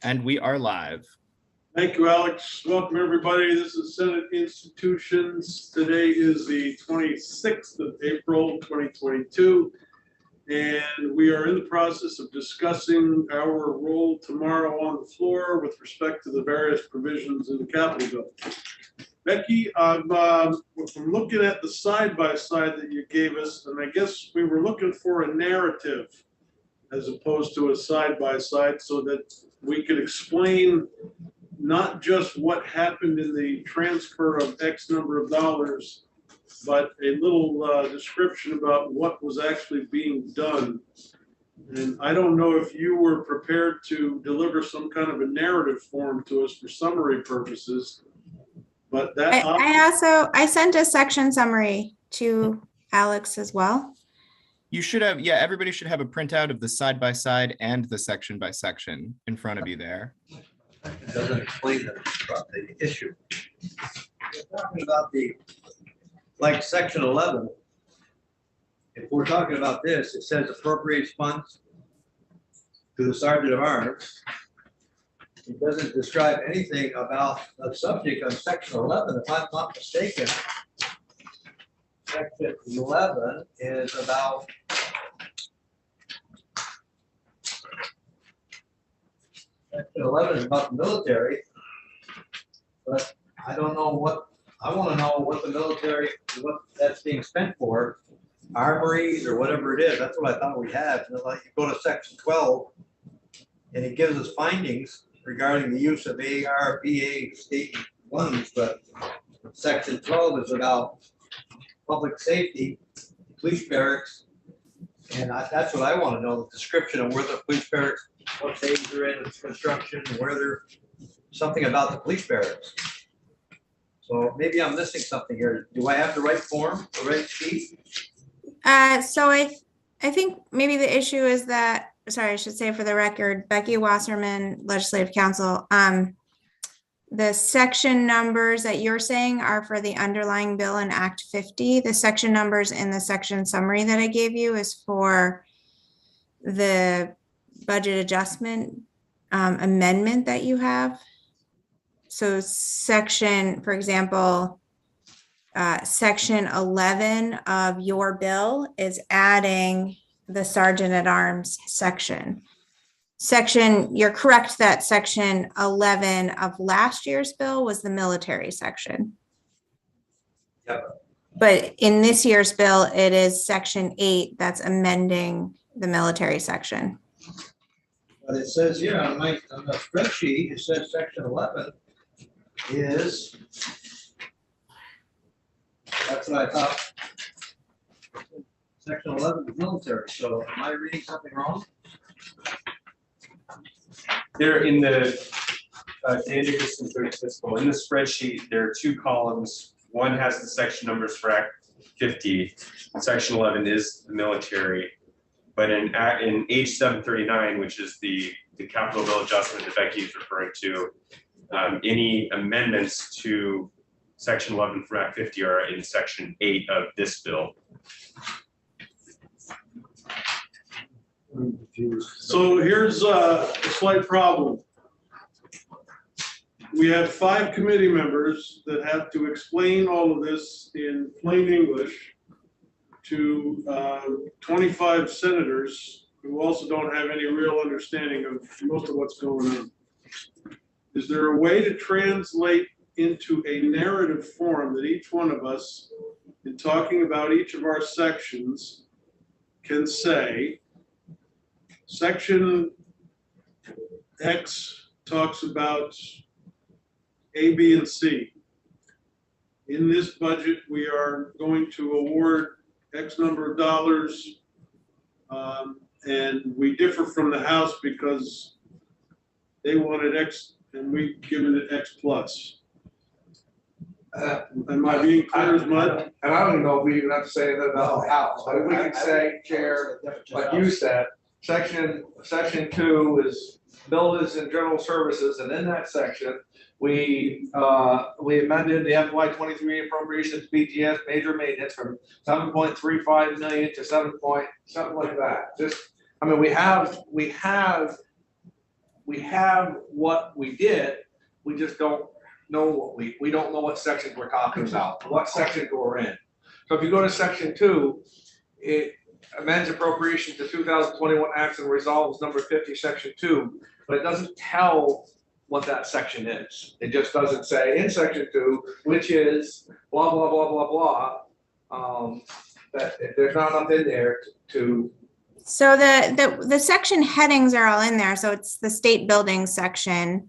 And we are live. Thank you, Alex. Welcome, everybody. This is Senate Institutions. Today is the 26th of April, 2022, and we are in the process of discussing our role tomorrow on the floor with respect to the various provisions in the Capitol bill. Becky, I'm looking at the side-by-side that you gave us, and I guess we were looking for a narrative as opposed to a side-by-side so that we could explain not just what happened in the transfer of X number of dollars, but a little description about what was actually being done. And I don't know if you were prepared to deliver some kind of a narrative form to us for summary purposes, but that I sent a section summary to Alex as well. You should have, yeah, everybody should have a printout of the side by side and the section by section in front of you there. It doesn't explain the issue. We're talking about like section 11. If we're talking about this, it says appropriates funds to the Sergeant of Arms. It doesn't describe anything about the subject on section 11, if I'm not mistaken. Section 11 is about Section 11 is about the military, but I don't know what, I want to know what the military, what that's being spent for, armories or whatever it is. That's what I thought we had. And then like you go to section 12 and it gives us findings regarding the use of ARPA state funds, but section 12 is about public safety, police barracks, and that's what I want to know, the description of where the police barracks, what stage they're in construction, where they're, something about the police barracks. So maybe I'm missing something here. Do I have the right form, the right sheet? So I think maybe the issue is that, sorry, I should say for the record, Becky Wasserman, Legislative Counsel, the section numbers that you're saying are for the underlying bill in Act 50. The section numbers in the section summary that I gave you is for the budget adjustment amendment that you have. So section, for example, section 11 of your bill is adding the Sergeant at Arms section. You're correct that section 11 of last year's bill was the military section. Yep. But in this year's bill, it is section 8 that's amending the military section. But it says here on the spreadsheet, it says section 11 is, that's what I thought. Section 11 is military. So am I reading something wrong? They're in the fiscal. In the spreadsheet, there are two columns. One has the section numbers for Act 50. Section 11 is the military. But in H739, which is the capital bill adjustment that Becky is referring to, any amendments to Section 11 from Act 50 are in Section 8 of this bill. So here's a slight problem. We have 5 committee members that have to explain all of this in plain English to 25 senators who also don't have any real understanding of most of what's going on. Is there a way to translate into a narrative form that each one of us, in talking about each of our sections, can say, Section X talks about A, B, and C. In this budget, we are going to award X number of dollars, and we differ from the House because they wanted X and we've given it X plus. Am I being clear as mud? And I don't even know if we even have to say that about the House, but we can say, Chair, like you said, section 2 is buildings and general services, and in that section, we amended the FY23 appropriation to BGS major maintenance from 7.35 million to 7 point something like that. Just, I mean, we have we have what we did, we just don't know what we don't know what sections we're talking about, what section we're in. So if you go to section 2, it amends appropriation to 2021 acts and resolves number 50, section 2, but it doesn't tell what that section is. It just doesn't say in section 2, which is blah, blah, blah, blah, blah. That there's not enough in there to, So the section headings are all in there. So it's the state building section.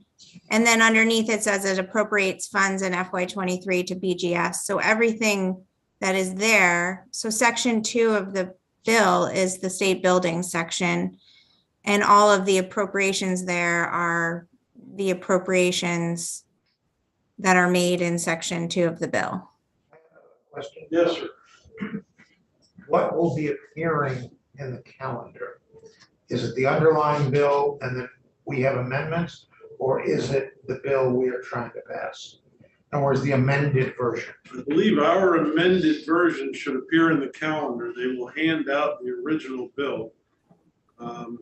And then underneath it says it appropriates funds in FY23 to BGS. So everything that is there. So section 2 of the bill is the state building section. And all of the appropriations there are the appropriations that are made in section 2 of the bill. Question. Yes, sir. What will be appearing in the calendar? Is it the underlying bill and then we have amendments? Or is it the bill we are trying to pass? In other words, the amended version? I believe our amended version should appear in the calendar. They will hand out the original bill. And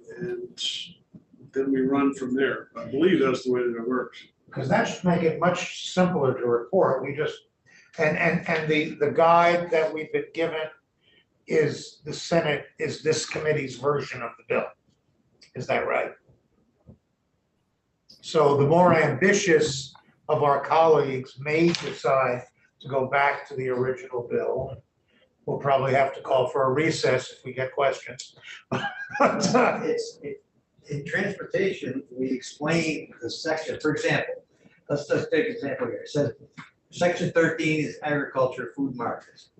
then we run from there. I believe that's the way that it works. Because that should make it much simpler to report. We just, and the guide that we've been given is the Senate, is this committee's version of the bill. Is that right? So the more ambitious of our colleagues may decide to go back to the original bill. We'll probably have to call for a recess if we get questions. In transportation, we explain the section, for example, let's just take an example here. It says, section 13 is agriculture, food markets.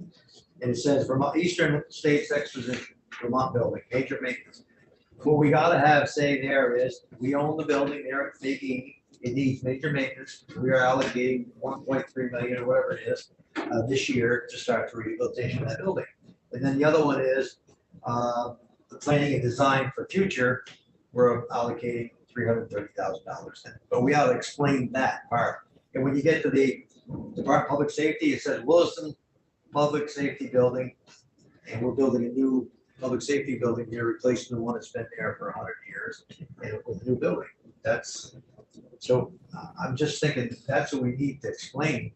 And it says Vermont, Eastern States Exposition, Vermont building, major maintenance. What we gotta have say there is, we own the building there, making, it needs major maintenance. We are allocating 1.3 million or whatever it is, this year to start the rehabilitation of that building. And then the other one is, the planning and design for future, we're allocating $330,000. But we ought to explain that part. And when you get to the Department of Public Safety, it says Williston Public Safety Building, and we're building a new public safety building here, replacing the one that's been there for 100 years, and with a new building. That's, so I'm just thinking that's what we need to explain,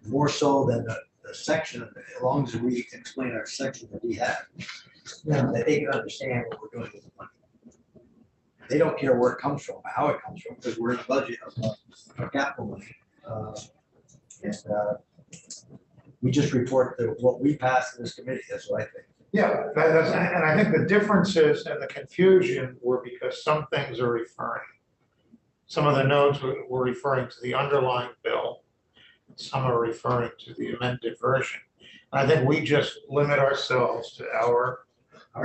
more so than the section, as long as we explain our section that we have. That they can understand what we're doing with the money. They don't care where it comes from, how it comes from, because we're in a budget of capital money. And we just report what we pass in this committee, that's what I think. Yeah, that's, and I think the differences and the confusion were because some things are referring, some of the notes were referring to the underlying bill. Some are referring to the amended version. I think we just limit ourselves to our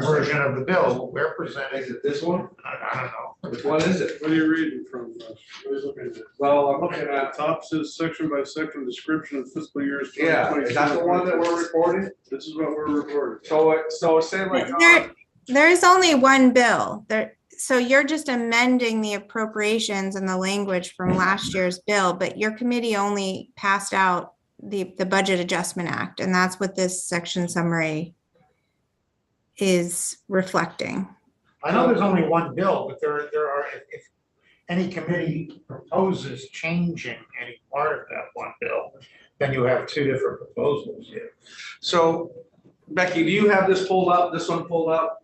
version of the bill. We're presenting. Is it this one? I don't know. Which one is it? What are you reading from? What are you looking at? Well, I'm looking At at, the top says section by section description of fiscal years. yeah, 2022. is that the one that we're reporting? This is what we're reporting. So it's saying like, There is only one bill there. So you're just amending the appropriations and the language from last year's bill, but your committee only passed out the Budget Adjustment Act, and that's what this section summary is reflecting. I know there's only one bill, but there are, if any committee proposes changing any part of that one bill, then you have two different proposals here. so Becky, do you have this pulled up, this one pulled up?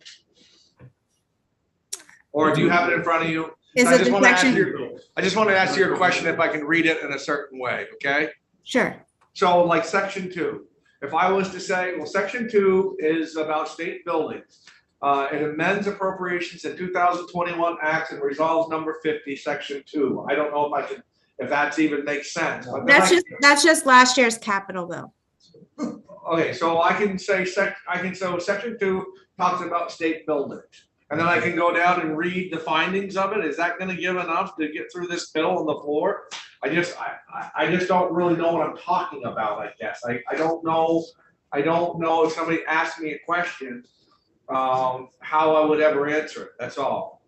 Or do you have it in front of you? Is I it just the want to ask section? you, I just want to ask you a question if I can read it in a certain way, okay? Sure. So like section 2, if I was to say, well, section 2 is about state buildings. It amends appropriations in 2021 acts and resolves number 50, section 2. I don't know if I can, if that's even makes sense. But then That's just last year's capital bill. okay, so I can say so section 2 talks about state buildings. And then I can go down and read the findings of it. Is that gonna give enough to get through this bill on the floor? I just don't really know what I'm talking about, I guess. I don't know if somebody asked me a question, how I would ever answer it, that's all.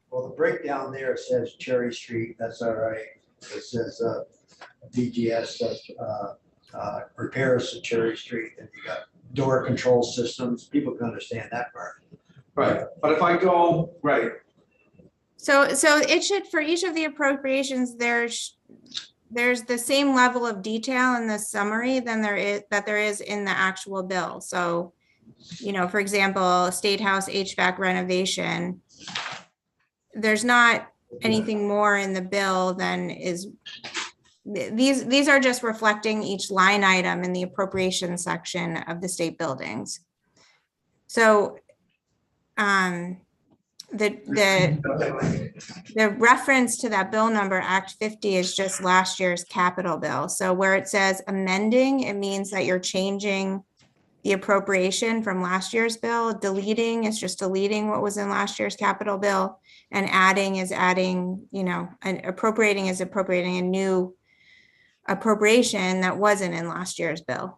Well, the breakdown there says Cherry Street, that's all right. It says BGS repairs to Cherry Street, and you got door control systems. People can understand that part. Right, but if I go, right, So it should, for each of the appropriations, there's the same level of detail in the summary than there is in the actual bill. So, for example, State House HVAC renovation, there's not anything more in the bill than is, these are just reflecting each line item in the appropriation section of the state buildings. So, the reference to that bill number, Act 50, is just last year's capital bill. So where it says amending, it means that you're changing the appropriation from last year's bill. Deleting is just deleting what was in last year's capital bill. And adding is adding, and appropriating is appropriating a new appropriation that wasn't in last year's bill.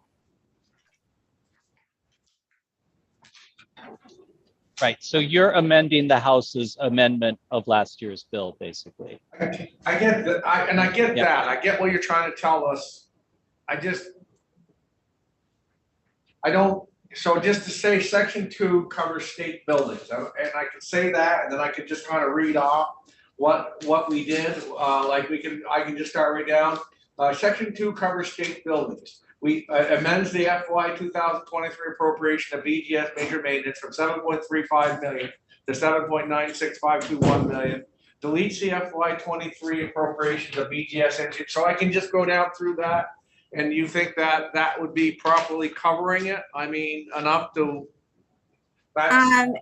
Right, so you're amending the House's amendment of last year's bill, basically. I get that, I get Yeah. that, I get what you're trying to tell us. I don't, so just to say section 2 covers state buildings, and I could say that, and then I could just kind of read off what we did, I can just start right down. Section 2 covers state buildings. We amends the FY 2023 appropriation of BGS major maintenance from 7.35 million to 7.96521 million. Deletes the FY 23 appropriations of BGS engine. So I can just go down through that. And you think that would be properly covering it? I mean, enough to. I'm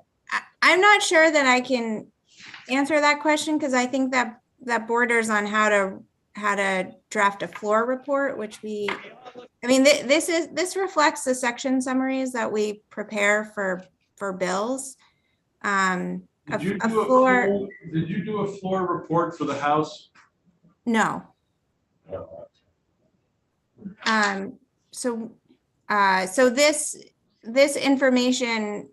not sure that I can answer that question, because I think that borders on how to draft a floor report, which this reflects the section summaries that we prepare for bills. Did you do a floor report for the House? No. So this information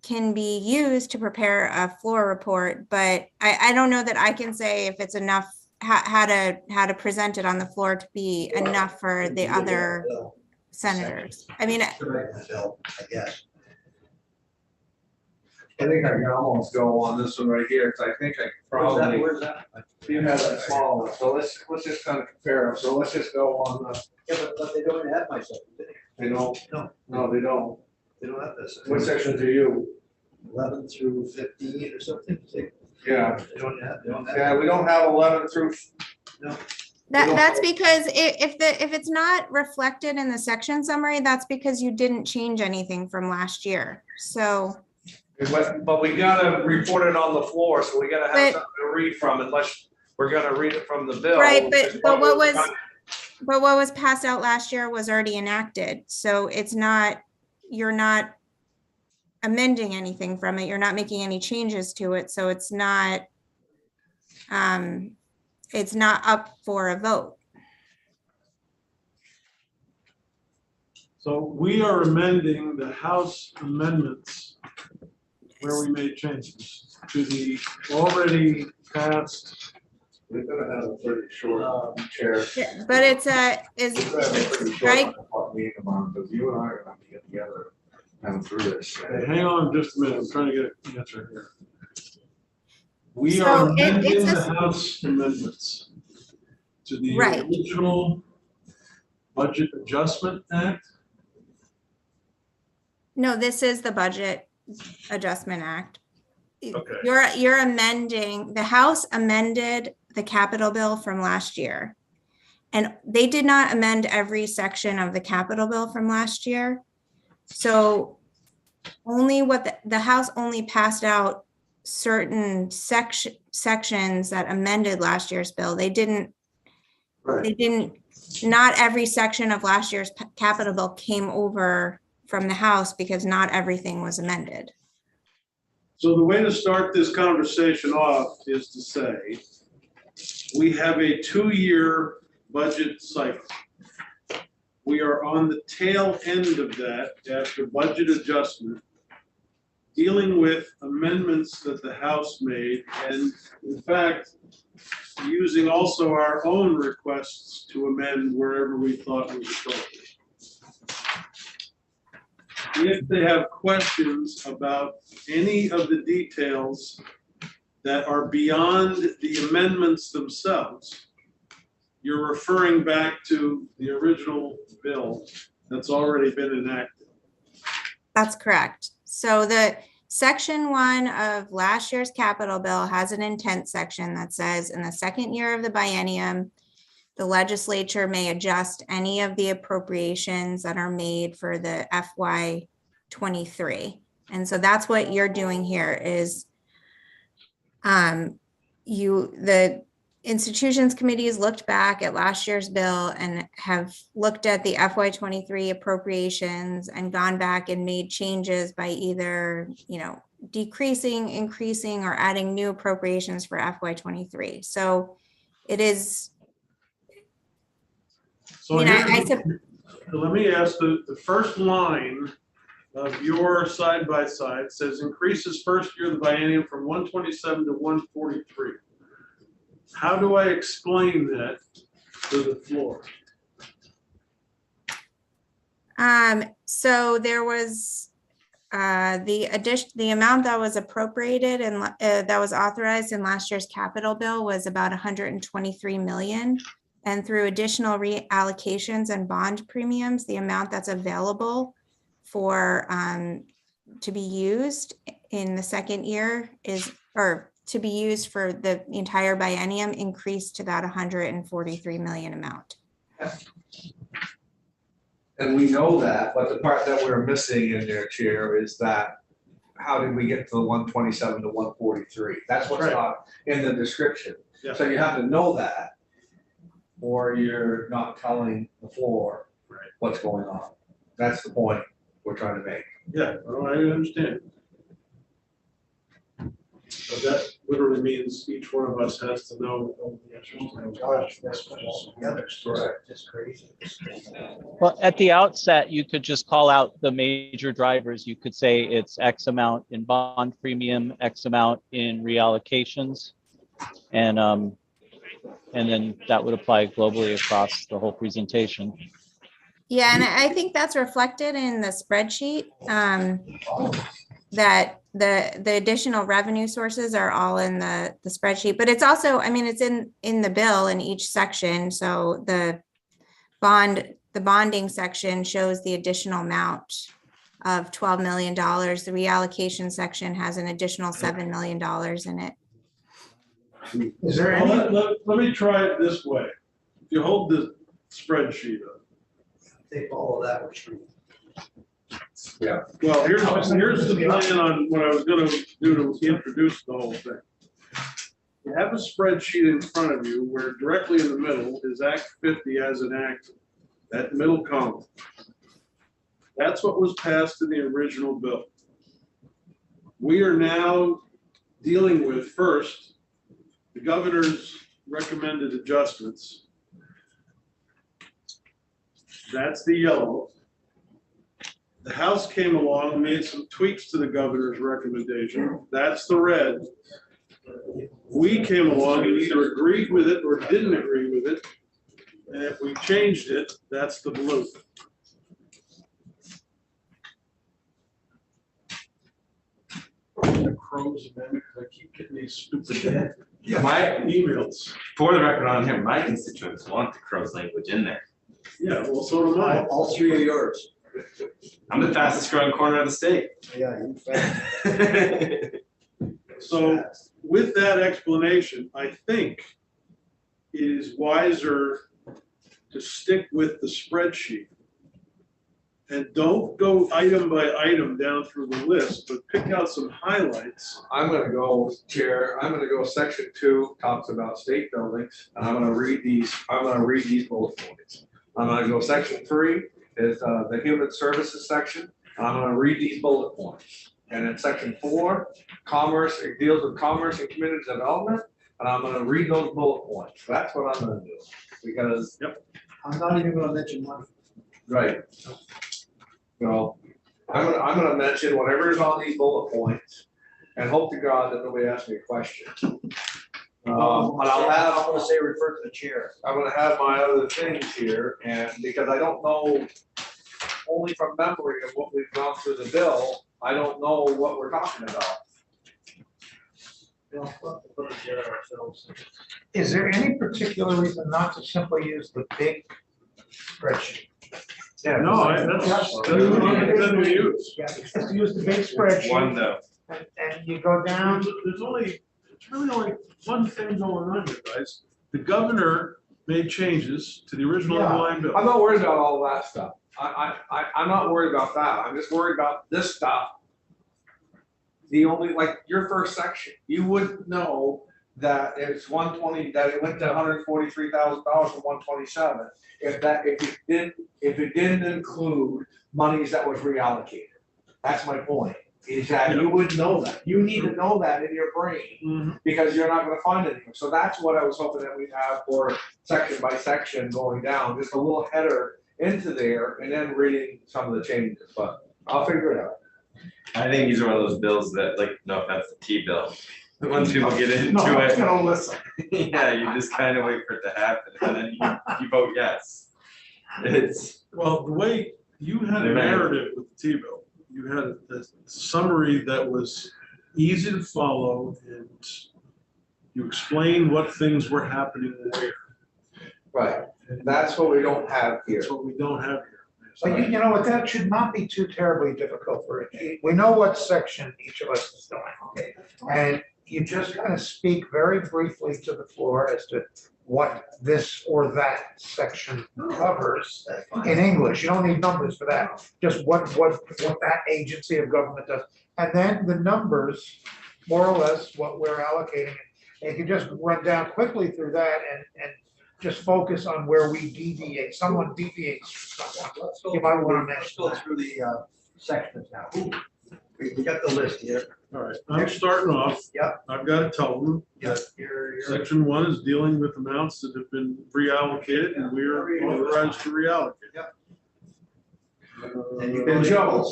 can be used to prepare a floor report, but I don't know that I can say if it's enough, how to present it on the floor to be enough for the other senators. I mean, I guess. I think I can almost go on this one right here, because I think I could probably. Where's that? You have that small one, so let's just kind of compare them, so let's just go on the, Yeah, but they don't have my section, do they? they don't, no, they don't. They don't have this. What sections are you? 11 through 15 or something? Yeah, They don't have. yeah, we don't have 11 through, that's because if it's not reflected in the section summary, that's because you didn't change anything from last year. So. but we gotta report it on the floor, so we gotta have But- something to read from, unless we're gonna read it from the bill. Right, which but is what probably was, but what was passed out last year was already enacted, so it's not, you're not amending anything from it, you're not making any changes to it, so it's not up for a vote. So we are amending the House amendments where we made changes to the already passed. We're gonna have a pretty short chair. Yeah, but it's right, Meeting tomorrow, because you and I are gonna get together and through this. Hey, hang on just a minute, I'm trying to get an answer here. We So are it's amending a- the House amendments to the Right. original Budget Adjustment Act. no, this is the Budget Adjustment Act. Okay. You're amending, the House amended the capital bill from last year. And they did not amend every section of the capital bill from last year. So only what the House only passed out certain sections that amended last year's bill. They didn't, not every section of last year's capital bill came over from the House because not everything was amended. So the way to start this conversation off is to say, we have a 2-year budget cycle. We are on the tail end of that after budget adjustment, dealing with amendments that the House made, and in fact, using also our own requests to amend wherever we thought was appropriate. if they have questions about any of the details that are beyond the amendments themselves, you're referring back to the original bill that's already been enacted. That's correct. So the section 1 of last year's capital bill has an intent section that says in the second year of the biennium, the legislature may adjust any of the appropriations that are made for the FY '23. And so that's what you're doing here is the institutions committee has looked back at last year's bill and have looked at the FY '23 appropriations and gone back and made changes by either, decreasing, increasing, or adding new appropriations for FY '23. So it is. So I let me ask, the first line of your side by side says increases first year of the biennium from 127 to 143. How do I explain that to the floor? So there was the amount that was appropriated and that was authorized in last year's capital bill was about 123 million. And through additional reallocations and bond premiums, the amount that's available for to be used in the second year to be used for the entire biennium increased to that 143 million amount. And we know that, but the part that we're missing in there, Chair, is that how did we get to the 127 to 143? That's what's Right. not in the description. Yeah. So you have to know that, or you're not telling the floor Right. what's going on. That's the point we're trying to make. Yeah, well, I understand. But that literally means each one of us has to know the answers to those questions. Correct. Just crazy. Well, at the outset, you could just call out the major drivers. You could say it's X amount in bond premium, X amount in reallocations. And then that would apply globally across the whole presentation. Yeah, and I think that's reflected in the spreadsheet, that the additional revenue sources are all in the spreadsheet, but it's also, it's in the bill in each section. So the bonding section shows the additional amount of $12 million. The reallocation section has an additional $7 million in it. Is there Well, any, let me try it this way. If you hold the spreadsheet up. They follow that, which we. Well, here's the plan on what I was gonna do to introduce the whole thing. You have a spreadsheet in front of you where directly in the middle is Act 50 as enacted, that middle column. That's what was passed in the original bill. We are now dealing with first, the governor's recommended adjustments. That's the yellow. The House came along, made some tweaks to the governor's recommendation. That's the red. We came along and either agreed with it or didn't agree with it. And if we changed it, that's the blue. The Crows amendment, because I keep getting these stupid emails. For the record on here, my constituents want the Crows language in there. Yeah, well, so do I. All three of yours. I'm the fastest growing corner of the state. Yeah, you fast. So with that explanation, I think it is wiser to stick with the spreadsheet. And don't go item by item down through the list, but pick out some highlights. I'm gonna go, Chair, I'm gonna go section 2, talks about state buildings, and I'm gonna read these bullet points. I'm gonna go section 3 is the human services section, and I'm gonna read these bullet points. And then section 4, commerce, it deals with commerce and community development, and I'm gonna read those bullet points. That's what I'm gonna do, because. Yep. I'm not even gonna mention money. Right. So I'm gonna mention whatever is on these bullet points and hope to God that nobody asks me a question. I'm gonna say refer to the chair. I'm gonna have my other things here, and because I don't know only from memory of what we've gone through the bill, I don't know what we're talking about. We'll have to put it there ourselves. Is there any particular reason not to simply use the big spreadsheet? Yeah, No, that's what we use. Yeah, just use the big spreadsheet. One though. And you go down. It's really only one thing going on here, guys. The governor made changes to the original Yeah. underlying bill. I'm not worried about all that stuff. I'm not worried about that. I'm just worried about this stuff. The only, like, your first section, you wouldn't know that it's 120, that it went to $143,000 from 127. If it didn't include monies that was reallocated. That's my point, is that you wouldn't know that. You need to know that in your brain, Mhm. because you're not gonna find anything. So that's what I was hoping that we'd have for section by section going down, just a little header into there and then reading some of the changes, but I'll figure it out. I think these are one of those bills that, like, no offense, the T-bill. Once people get into No, I'm it, gonna listen. yeah, you just kind of wait for it to happen, and then you vote yes. It's, Well, the way you had a They're mad. narrative with the T-bill, you had a summary that was easy to follow, and you explained what things were happening where. Right, that's what we don't have here. That's what we don't have here. But you know what, that should not be too terribly difficult for it. We know what section each of us is doing. And you just kind of speak very briefly to the floor as to what this or that section covers in English. You don't need numbers for that. Just what that agency of government does. And then the numbers, more or less, what we're allocating. And you can just run down quickly through that and just focus on where we deviate. Someone deviates from someone. You might want to Let's mention go that. through the sections now. We got the list here. All right, I'm starting off. Yep. I've got to tell them Yep. that You're- section 1 is dealing with amounts that have been reallocated, and we are authorized to reallocate. Yep. And And Joe,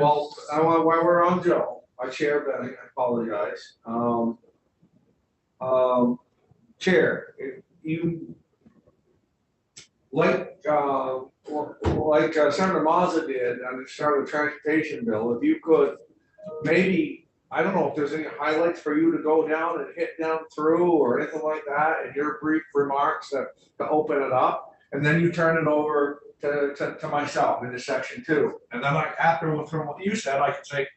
well, while we're on Joe, our chair, Benny, I apologize. Chair, if you, like Senator Mazza did on the start of the transportation bill, if you could maybe, I don't know if there's any highlights for you to go down and hit down through or anything like that in your brief remarks to open it up, and then you turn it over to myself into section 2. And then after, from what you said, I can say,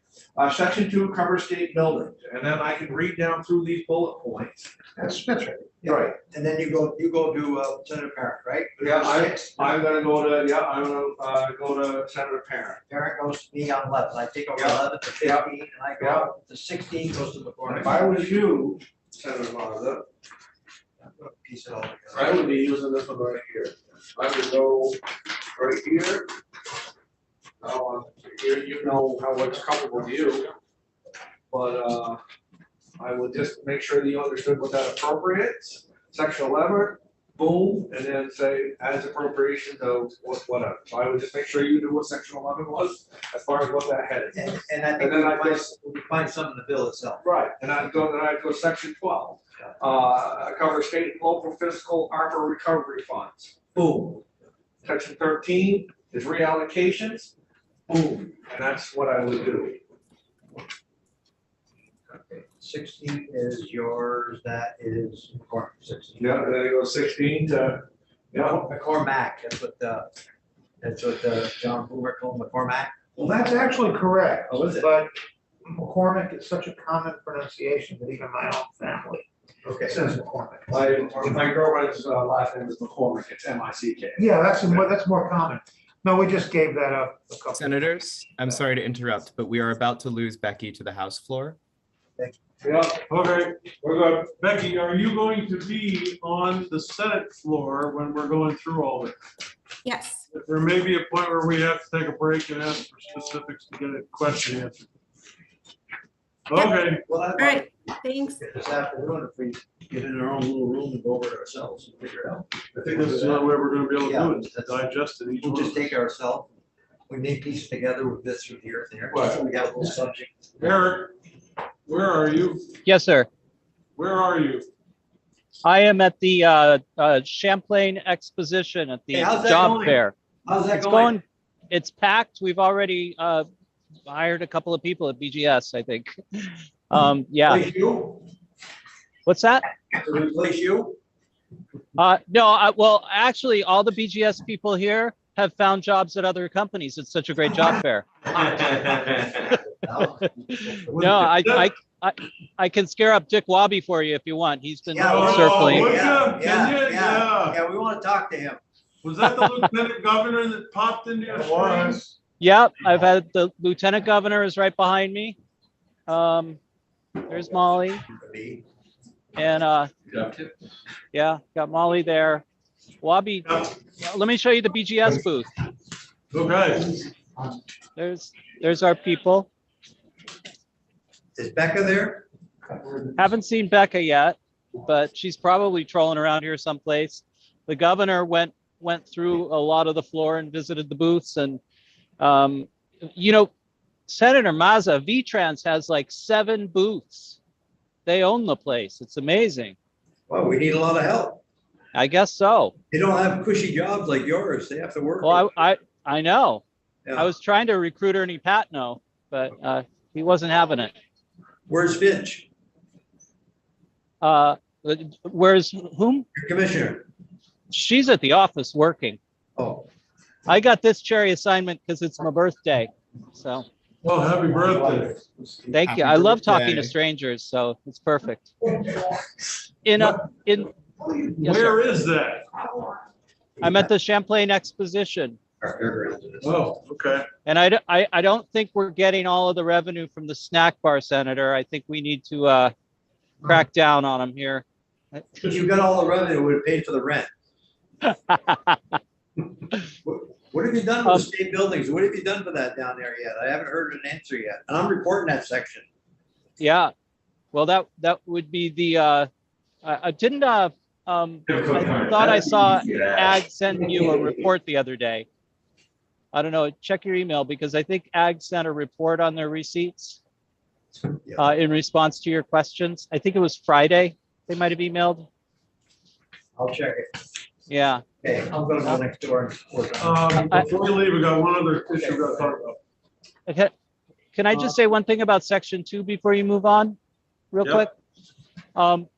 section 2 covers state buildings, and then I can read down through these bullet points. That's right. Right. And then you go to Senator Parent, right? Yeah, Six. I'm gonna go to Senator Parent. Parent goes to me on 11. I take over Yeah. 11 to 15, and I go up to 16, goes to McCormick. If I was you, Senator Mazza, Piece it all together. I would be using this one right here. I would go right here. Here, you know how what's comfortable to you. But, I would just make sure that you understood what that appropriates, section 11, boom, and then say as appropriations of whatever. So I would just make sure you knew what section 11 was, as far as what that head is. And I think And then I we find something in the bill itself. Right, and I'd go section 12, cover state and local fiscal ARPA recovery funds, boom. Section 13 is reallocations, boom, and that's what I would do. Okay, 16 is yours, that is McCormick, 16. Yeah, and then it goes 16 to, McCormack, that's what John Boomer called McCormack. Well, that's actually correct. Oh, is it? But McCormick is such a common pronunciation that even my own family Okay. says McCormick. my girlfriend's last name is McCormick, it's MICK. Yeah, that's more common. No, we just gave that up a couple. Senators, I'm sorry to interrupt, but we are about to lose Becky to the House floor. Yeah, Okay, we're good. Becky, are you going to be on the Senate floor when we're going through all this? Yes. There may be a point where we have to take a break and ask for specifics to get a question answered. Okay, Well, All right, thanks. this afternoon, if we get in our own little room and go over it ourselves and figure it out. I think this is the only way we're gonna be able to do it, Yeah, digest it each We'll one. just take ourselves, we may piece together with this from here and there, Right. so we got a little subject. Eric, where are you? Yes, sir. Where are you? I am at the Champlain Exposition at the Hey, how's that job going? fair. How's that It's going? it's packed. We've already hired a couple of people at BGS, I think. Yeah. Replace you? What's that? To replace you? No, well, actually, all the BGS people here have found jobs at other companies. It's such a great job fair. No, I can scare up Dick Wabi for you if you want. He's been Yeah, circling. would Yeah, you? Can you? Yeah. Yeah, we want to talk to him. Was that the lieutenant governor that popped into your It screen? was. Yep, I've had the lieutenant governor is right behind me. There's Molly, and yeah, got Molly there. Wabi, let me show you the BGS booth. Okay. There's our people. Is Becca there? Haven't seen Becca yet, but she's probably trolling around here someplace. The governor went through a lot of the floor and visited the booths, and you know, Senator Mazza, VTrans has like 7 booths. They own the place. It's amazing. Well, we need a lot of help. I guess so. They don't have cushy jobs like yours. They have to work. Well, I know. Yeah. I was trying to recruit Ernie Patno, but he wasn't having it. Where's Finch, Where's whom? your commissioner? She's at the office working. Oh, I got this cherry assignment because it's my birthday. So Well, happy birthday. thank you. Happy I love talking to birthday. strangers, so it's perfect. In yes, Where is that? I'm at the Champlain Exposition, Oh, okay. and I don't think we're getting all of the revenue from the snack bar, Senator. I think we need to crack down on them here. if you got all the revenue, would have paid for the rent. What have you done with the state buildings? What have you done for that down there yet? I haven't heard an answer yet, and I'm reporting that section. Yeah, well, that would be the. I didn't. I thought I saw Ag send you a report the other day. I don't know. Check your email because I think Ag sent a report on their receipts Yeah. in response to your questions. I think it was Friday. They might have emailed. I'll check it. Yeah. Okay, I'm gonna go next door and work on it. Before we leave, we got one other issue we got to talk about. Okay. Can I just say one thing about section 2 before you move on, real Yep. quick?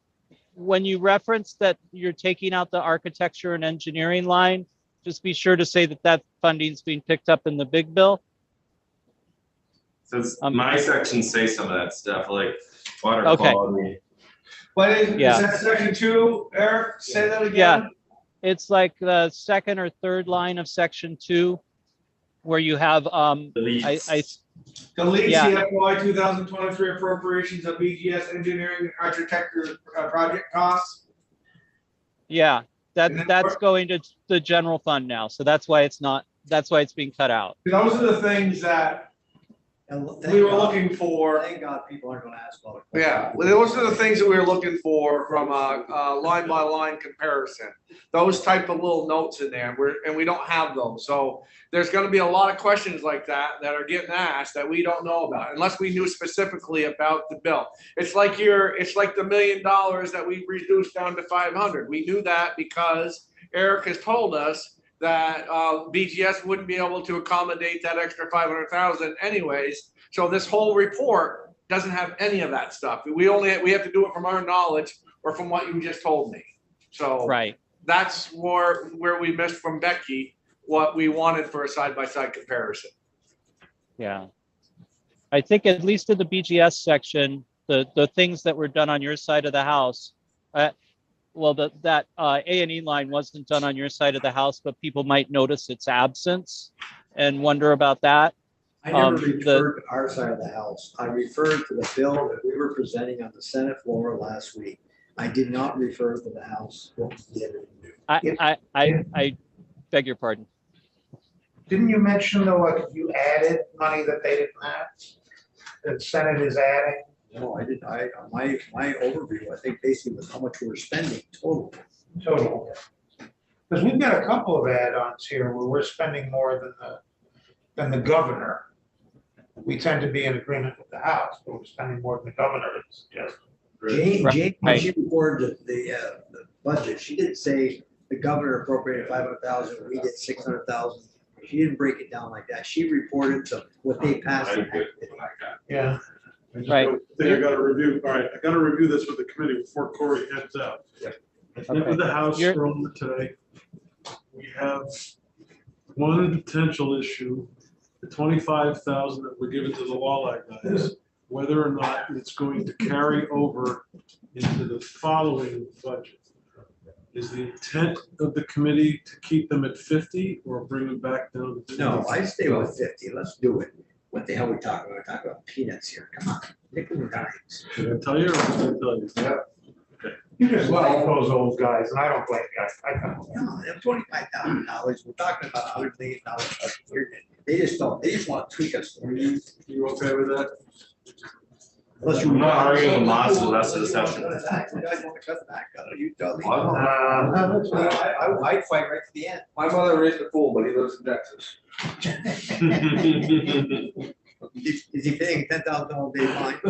When you reference that you're taking out the architecture and engineering line, just be sure to say that funding's being picked up in the big bill. So my sections say some of that stuff, like water Okay. quality. What is Yeah. that section 2, Eric? Say that again? Yeah. It's like the second or third line of section 2, where you have Deletes. Delete Yeah. CFY 2023 appropriations of BGS engineering and architecture project costs. yeah, And then that's where- going to the general fund now. So that's why it's being cut out. Those are the things that And we were looking for. Thank God people aren't gonna ask about it. Yeah, well, those are the things that we were looking for from a line by line comparison. Those type of little notes in there, and we don't have those. So there's gonna be a lot of questions like that are getting asked that we don't know about unless we knew specifically about the bill. It's like the $1 million that we reduced down to 500. We knew that because Eric has told us that BGS wouldn't be able to accommodate that extra 500,000 anyways. So this whole report doesn't have any of that stuff. We have to do it from our knowledge or from what you just told me. So Right. that's where we missed from Becky, what we wanted for a side-by-side comparison. Yeah. I think at least in the BGS section, the things that were done on your side of the house, that A&E line wasn't done on your side of the house, but people might notice its absence and wonder about that. I never Um, referred to our side of the house. I referred to the bill that we were presenting on the Senate floor last week. I did not refer to the House. I beg your pardon. Didn't you mention though, like you added money that they didn't have? The Senate is adding? No, I didn't. My overview, I think basically was how much we were spending total. Total. Because we've got a couple of add-ons here where we're spending more than the governor. We tend to be in agreement with the House, but we're spending more than the governor is suggesting. Jane, when she reported the budget, she didn't say the governor appropriated 500,000, we did 600,000. She didn't break it down like that. She reported to what they passed. I'm good with what I got. Yeah. I just Right. think I gotta review, all right, I gotta review this with the committee before Corey heads out. Yep. I met with the House You're- earlier today. We have one potential issue, the 25,000 that were given to the Walleye guys, whether or not it's going to carry over into the following budget. Is the intent of the committee to keep them at 50 or bring them back down to? No, I stay with 50. Let's do it. What the hell we talking about? We're talking about peanuts here. Come on, nickel and dimes. Should I tell you or should I tell you? You just like those old guys, and I don't blame you. I kind of. No, they have $25,000. We're talking about $100 million. They just don't, they just want to tweak us. Are you okay with that? Unless I'm you. not arguing with Moss for the rest of the Unless session. you wanna cut it back. You guys want to cut it back? You tell me. I'd fight right to the end. My mother raised a fool, but he lives in Texas. Is he paying $10,000 day fine?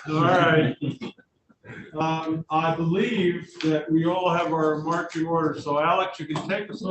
All right. I believe that we all have our marching orders. So Alex, you can take us on.